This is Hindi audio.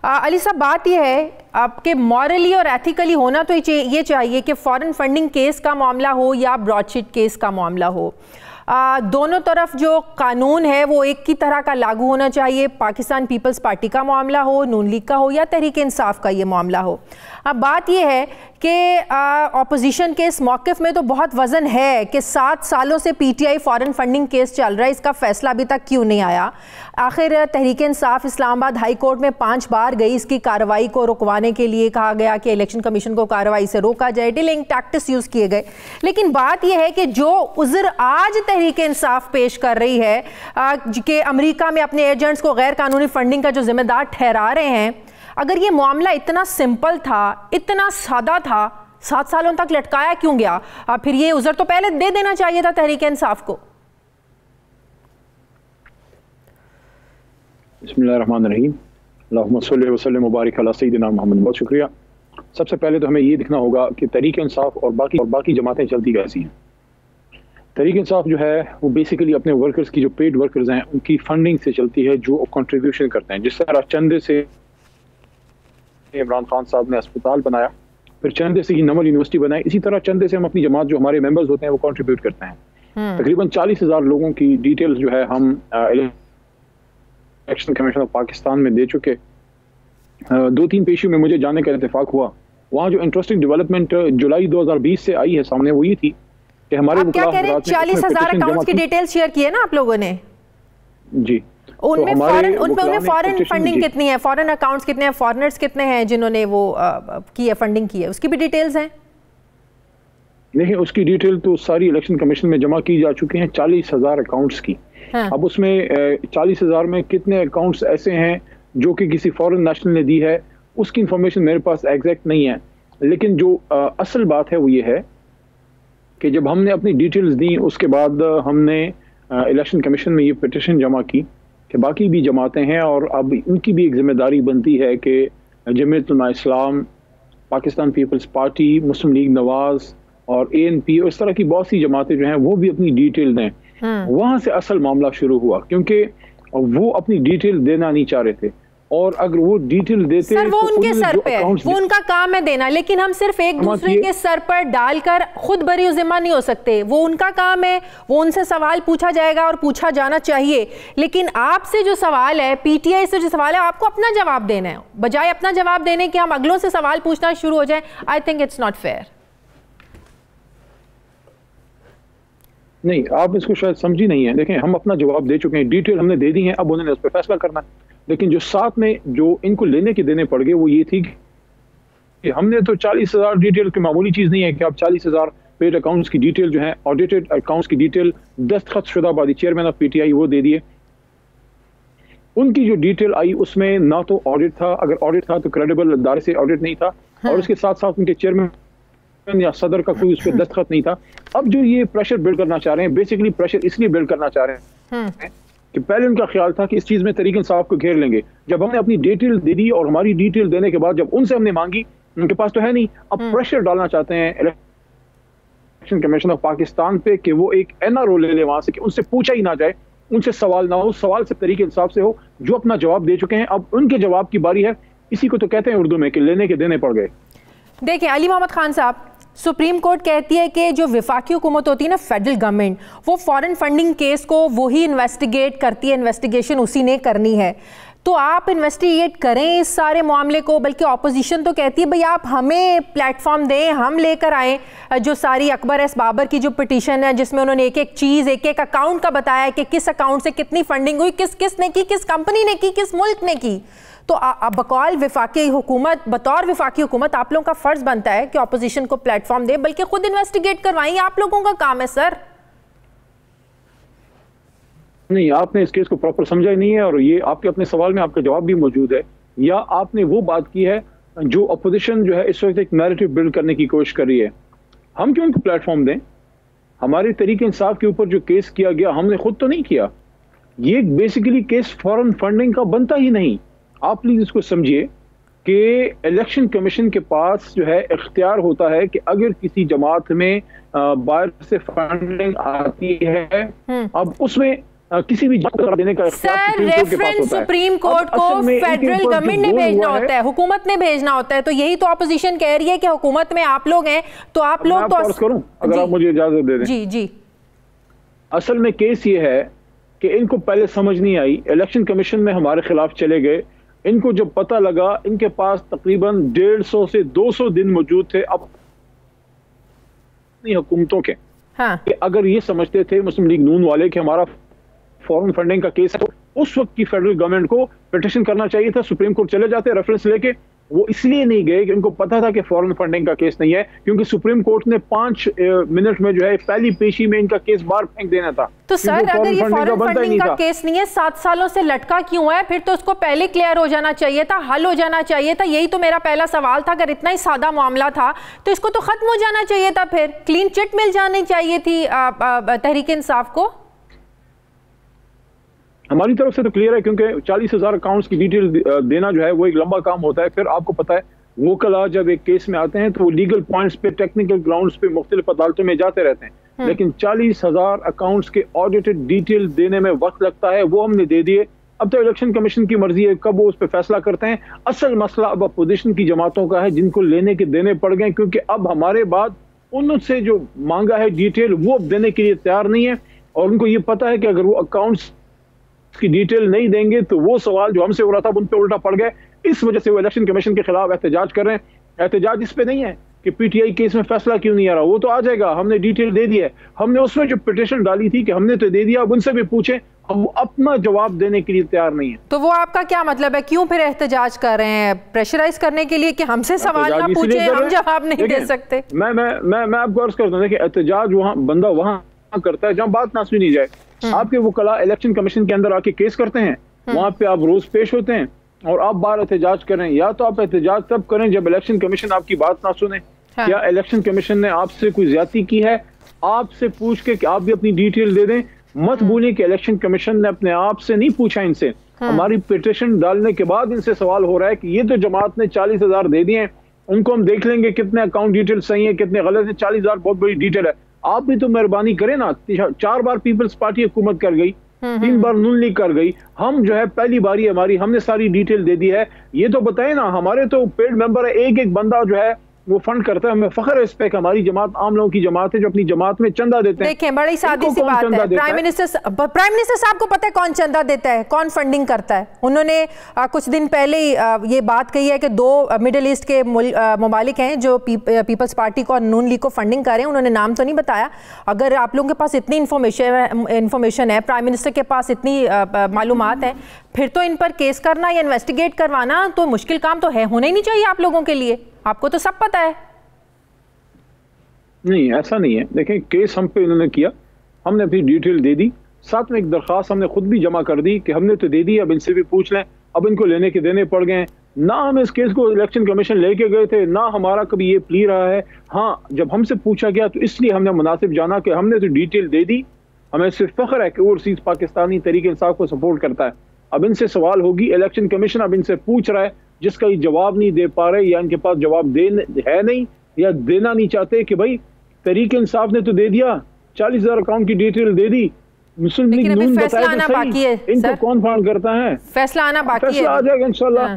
अली साहब, बात यह है आपके मॉरली और एथिकली होना तो ये चाहिए कि फॉरेन फंडिंग केस का मामला हो या ब्रॉडशीट केस का मामला हो, दोनों तरफ जो कानून है वो एक की तरह का लागू होना चाहिए। पाकिस्तान पीपल्स पार्टी का मामला हो, नून लीग का हो या तहरीक इंसाफ का ये मामला हो। अब बात ये है कि ऑपोजिशन के इस मौक़िफ़ में तो बहुत वज़न है कि 7 सालों से पीटीआई फॉरेन फंडिंग केस चल रहा है, इसका फ़ैसला अभी तक क्यों नहीं आया। आखिर तहरीक इंसाफ इस्लामाबाद हाई कोर्ट में 5 बार गई, इसकी कार्रवाई को रुकवाने के लिए कहा गया कि इलेक्शन कमीशन को कार्रवाई से रोका जाए, डिलेइंग टैक्टिक्स यूज़ किए गए। लेकिन बात यह है कि जो उज़्र आज तहरीक इंसाफ पेश कर रही है कि अमेरिका में अपने एजेंट्स को गैर कानूनी फंडिंग का जो जिम्मेदार ठहरा रहे हैं, अगर ये मामला इतना सिंपल था, इतना सादा था, 7 सालों तक लटकाया क्यों गया? फिर ये उज़्र तो पहले दे देना चाहिए था तहरीक इंसाफ को। बिस्मिल्लाहिर्रहमानिर्रहीम, अल्लाहुम्मा सल्लि व सल्लिम व बारिक अला सय्यिदिना मोहम्मद। बहुत शुक्रिया। सबसे पहले तो हमें ये देखना होगा कि तहरीक इंसाफ और बाकी जमातें चलती कैसी हैं। तहरीक इंसाफ जो है वो बेसिकली अपने वर्कर्स की, जो पेड वर्कर्स हैं, उनकी फंडिंग से चलती है, जो कंट्रीब्यूशन करते हैं। जिस तरह चंदे से इमरान खान साहब ने अस्पताल बनाया, फिर चंदे से ही नमल यूनिवर्सिटी बनाई, इसी तरह चंदे से हम अपनी जमात, जो हमारे मेंबर्स होते हैं, वो कंट्रीब्यूट करते हैं। तकरीबन 40,000 लोगों की डिटेल्स जो है हम इलेक्शन कमीशन ऑफ पाकिस्तान में दे चुके। 2-3 पेशियों में मुझे जाने का इत्तेफाक हुआ। वहाँ जो इंटरेस्टिंग डेवलपमेंट जुलाई 2020 से आई है सामने, वो ये थी कि हमारे 40,000 अकाउंट्स की डिटेल्स शेयर की है ना आप लोगों ने जी। उनमें फॉरेन फंडिंग कितनी है, फॉरेन अकाउंट्स कितने हैं, फॉरेनर्स कितने हैं जिन्होंने वो की है, फंडिंग की है, उसकी भी डिटेल्स हैं? देखिए, उसकी डिटेल तो सारी इलेक्शन कमीशन में जमा की जा चुकी हैं, 40,000 अकाउंट्स की। हाँ। अब उसमें 40,000 में कितने अकाउंट्स ऐसे हैं जो कि किसी फॉरेन नेशनल ने दी है, उसकी इंफॉर्मेशन मेरे पास एग्जैक्ट नहीं है। लेकिन जो असल बात है वो ये है कि जब हमने अपनी डिटेल्स दी, उसके बाद हमने इलेक्शन कमीशन में ये पिटिशन जमा की कि बाकी भी जमातें हैं और अब उनकी भी एक जिम्मेदारी बनती है कि जमीयत उलमा इस्लाम, पाकिस्तान पीपल्स पार्टी, मुस्लिम लीग नवाज और ANP और इस तरह की बहुत सी जमातें जो हैं वो भी अपनी डिटेल दें। वहाँ से असल मामला शुरू हुआ, क्योंकि वो अपनी डिटेल देना नहीं चाह रहे थे। और अगर वो डिटेल देते सर, वो उनके सर पे है, वो उनका काम है देना, लेकिन हम सिर्फ एक दूसरे के सर पर डालकर खुद बरी जिम्मा नहीं हो सकते। वो उनका काम है, वो उनसे सवाल पूछा जाएगा और पूछा जाना चाहिए। लेकिन आपसे जो सवाल है, PTI से जो सवाल है, आपको अपना जवाब देना है, बजाय अपना जवाब देने के हम अगलों से सवाल पूछना शुरू हो जाए। I think it's not fair. नहीं, आप इसको शायद समझी नहीं है। देखें, हम अपना जवाब दे चुके हैं, डिटेल हमने दे दी है, अब उन्होंने उस पर फैसला करना है। लेकिन जो साथ में जो इनको लेने के देने पड़ गए वो ये थी कि हमने तो 40,000 डिटेल की मामूली चीज़ नहीं है कि आप 40,000 पेड अकाउंट्स की डिटेल जो है, ऑडिटेड अकाउंट्स की डिटेल दस्तखत शुदा बादी चेयरमैन ऑफ PTI वो दे दिए। उनकी जो डिटेल आई उसमें ना तो ऑडिट था, अगर ऑडिट था तो क्रेडिबल अदारे से ऑडिट नहीं था। और उसके साथ साथ उनके चेयरमैन या सदर का कोई उस पर दस्तखत नहीं था। अब जो ये प्रेशर बिल्ड करना चाह रहे हैं, बेसिकली प्रेशर इसलिए बिल्ड करना चाह रहे हैं कि पहले उनका ख्याल था कि इस चीज में तहरीक इंसाफ को घेर लेंगे। जब हमने अपनी डिटेल दे दी और हमारी डिटेल देने के बाद जब उनसे हमने मांगी, उनके पास तो है नहीं, अब प्रेशर डालना चाहते हैं इलेक्शन कमीशन ऑफ पाकिस्तान पे कि वो एक NRO ले ले वहां से, कि उनसे पूछा ही ना जाए, उनसे सवाल ना हो, सवाल से तहरीक इंसाफ से हो, जो अपना जवाब दे चुके हैं। अब उनके जवाब की बारी है। इसी को तो कहते हैं उर्दू में कि लेने के देने पड़ गए। देखिए अली मोहम्मद खान साहब, सुप्रीम कोर्ट कहती है कि जो वफाकी हुकूमत होती है ना, फेडरल गवर्नमेंट, वो फॉरेन फंडिंग केस को वही इन्वेस्टिगेट करती है, इन्वेस्टिगेशन उसी ने करनी है। तो आप इन्वेस्टिगेट करें इस सारे मामले को, बल्कि ऑपोजिशन तो कहती है भाई आप हमें प्लेटफॉर्म दें, हम लेकर आएँ जो सारी अकबर एस बाबर की जो पिटीशन है, जिसमें उन्होंने एक एक चीज़, एक एक अकाउंट का बताया कि किस अकाउंट से कितनी फंडिंग हुई, किस ने की, किस कंपनी ने की, किस मुल्क ने की। तो बकौल वफाकी हुकूमत, बतौर वफाकी हुकूमत आप लोगों का फ़र्ज़ बनता है कि ऑपोजिशन को प्लेटफॉर्म दे, बल्कि खुद इन्वेस्टिगेट करवाएं, आप लोगों का काम है सर। नहीं, आपने इस केस को प्रॉपर समझा ही नहीं है, और ये आपके अपने सवाल में आपका जवाब भी मौजूद है। या आपने वो बात की है जो अपोजिशन जो है इस वक्त एक नैरेटिव बिल्ड करने की कोशिश कर रही है। हम क्यों उनको प्लेटफॉर्म दें? हमारे तहरीक इंसाफ के ऊपर जो केस किया गया हमने खुद तो नहीं किया। ये बेसिकली केस फॉरेन फंडिंग का बनता ही नहीं। आप प्लीज इसको समझिए कि इलेक्शन कमीशन के पास जो है इख्तियार होता है कि अगर किसी जमात में बाहर से फंडिंग आती है, अब उसमें किसी भी देने का सर रेफरेंस सुप्रीम कोर्ट को फेडरल गवर्नमेंट ने भेजना होता है, हुकूमत ने भेजना होता है, तो यही तो ऑपोजिशन कह रही है कि हुकूमत में आप लोग हैं तो आप लोग तो करूं अगर आप मुझे इजाजत दे दें। जी जी। असल में केस ये है कि इनको पहले समझ नहीं आई, इलेक्शन कमीशन में हमारे खिलाफ चले गए, इनको जब पता लगा इनके पास तकरीबन 150 से 200 दिन मौजूद थे अपनी हुकूमतों के। हाँ। कि अगर ये समझते थे मुस्लिम लीग नून वाले कि हमारा फॉरेन फंडिंग का केस है तो उस वक्त की फेडरल गवर्नमेंट को पिटीशन करना चाहिए था, सुप्रीम कोर्ट चले जाते रेफरेंस लेके। वो इसलिए नहीं गए कि उनको पता था कि फॉरेन फंडिंग का केस नहीं है, क्योंकि सुप्रीम कोर्ट ने 5 मिनट में जो है पहली पेशी में इनका केस बाहर फेंक देना था। तो सर अगर ये फॉरेन फंडिंग का केस नहीं है, 7 सालों से लटका क्यों है? फिर तो उसको पहले क्लियर हो जाना चाहिए था, हल हो जाना चाहिए था। यही तो मेरा पहला सवाल था। अगर इतना ही सादा मामला था तो इसको तो खत्म हो जाना चाहिए था, फिर क्लीन चिट मिल जानी चाहिए थी तहरीक इंसाफ को। हमारी तरफ से तो क्लियर है, क्योंकि 40,000 अकाउंट्स की डिटेल देना जो है वो एक लंबा काम होता है। फिर आपको पता है वोकला जब एक केस में आते हैं तो वो लीगल पॉइंट्स पे, टेक्निकल ग्राउंड्स पे मुख्तलिफ अदालतों में जाते रहते हैं, लेकिन 40,000 अकाउंट्स के ऑडिटेड डिटेल देने में वक्त लगता है। वो हमने दे दिए। अब तो इलेक्शन कमीशन की मर्जी है कब वो उस पर फैसला करते हैं। असल मसला अब अपोजिशन की जमातों का है, जिनको लेने के देने पड़ गए, क्योंकि अब हमारे बाद उनसे जो मांगा है डिटेल वो अब देने के लिए तैयार नहीं है। और उनको ये पता है कि अगर वो अकाउंट्स की डिटेल नहीं देंगे तो वो सवाल जो हमसे हो रहा था उन पे उल्टा पड़ गए। इस वजह से वो इलेक्शन कमीशन के खिलाफ एहतजाज कर रहे हैं। एहतजाज इस पे नहीं है कि पीटीआई केस में फैसला क्यों नहीं आ रहा, वो तो आ जाएगा, हमने डिटेल दे दी है। हमने उसमें जो पिटीशन डाली थी कि हमने तो दे दिया, अब उनसे भी पूछें, अब वो अपना जवाब देने के लिए तैयार नहीं है। तो वो आपका क्या मतलब है, क्यों फिर एहतजाज कर रहे हैं? प्रेशराइज करने के लिए कि हमसे सवाल ना पूछे, हम जवाब नहीं दे सकते? मैं आपको अर्ज करता हूँ कि एहतजाज वहाँ बंदा वहाँ करता है जहाँ बात ना सुनी जाए। आपके वकला इलेक्शन कमीशन के अंदर आके केस करते हैं, वहां पे आप रोज पेश होते हैं और आप बाहर एहतजाज करें। या तो आप एहतजाज तब करें जब इलेक्शन कमीशन आपकी बात ना सुने, या इलेक्शन कमीशन ने आपसे कोई ज्यादती की है, आपसे पूछ के कि आप भी अपनी डिटेल दे दें। मत भूलें कि इलेक्शन कमीशन ने अपने आप से नहीं पूछा इनसे, हमारी पिटीशन डालने के बाद इनसे सवाल हो रहा है कि ये तो जमात ने 40,000 दे दिए हैं, उनको हम देख लेंगे कितने अकाउंट डिटेल सही है कितने गलत है। 40,000 बहुत बड़ी डिटेल है, आप भी तो मेहरबानी करें ना। 4 बार पीपल्स पार्टी हुकूमत कर गई, 3 बार नून लीग कर गई, हम जो है पहली बारी हमारी, हमने सारी डिटेल दे दी है। ये तो बताए ना, हमारे तो पेड मेंबर है, एक एक बंदा जो है वो फंड करता है। हमें फख्र है इस पे, हमारी जमात आम लोगों की जमात है जो अपनी जमात में चंदा देते हैं। देखें बड़ी सादी सी बात है, प्राइम मिनिस्टर साहब को पता है कौन चंदा देता है, कौन फंडिंग करता है। उन्होंने कुछ दिन पहले ही ये बात कही है कि 2 मिडिल ईस्ट के ममालिक हैं जो पीपल्स पार्टी को और नून लीग को फंडिंग कर रहे हैं। उन्होंने नाम तो नहीं बताया। अगर आप लोगों के पास इतनी इन्फॉर्मेशन है, प्राइम मिनिस्टर के पास इतनी मालूमात है, फिर तो इन पर केस करना या इन्वेस्टिगेट करवाना तो मुश्किल काम तो है, होना ही नहीं चाहिए आप लोगों के लिए। आपको तो सब पता है। नहीं, ऐसा नहीं है। देखें, केस हम पे इन्होंने किया, हमने अपनी डिटेल दे दी, साथ में एक दरख्वास्त हमने खुद भी जमा कर दी कि हमने तो दे दी, अब इनसे भी पूछ लें। अब इनको लेने के देने पड़ गए हैं। ना हम इस केस को इलेक्शन कमीशन लेके गए थे, ना हमारा कभी ये प्ली रहा है। हाँ, जब हमसे पूछा गया तो इसलिए हमने मुनासिब जाना कि हमने तो डिटेल दे दी। हमें सिर्फ फख्र है कि ओवरसीज पाकिस्तानी तहरीक इंसाफ को सपोर्ट करता है। अब इनसे सवाल होगी, इलेक्शन कमीशन अब इनसे पूछ रहा है जिसका ये जवाब नहीं दे पा रहे, या इनके पास जवाब है नहीं, या देना नहीं चाहते कि भाई तहरीक इंसाफ ने तो दे दिया, 40,000 अकाउंट की डिटेल दे दी, मुस्लिम लीग नून बताया तो सही, इनको कौन फंड करता है? फैसला आना बाकी है, फैसला आ जाएगा इंशाल्लाह।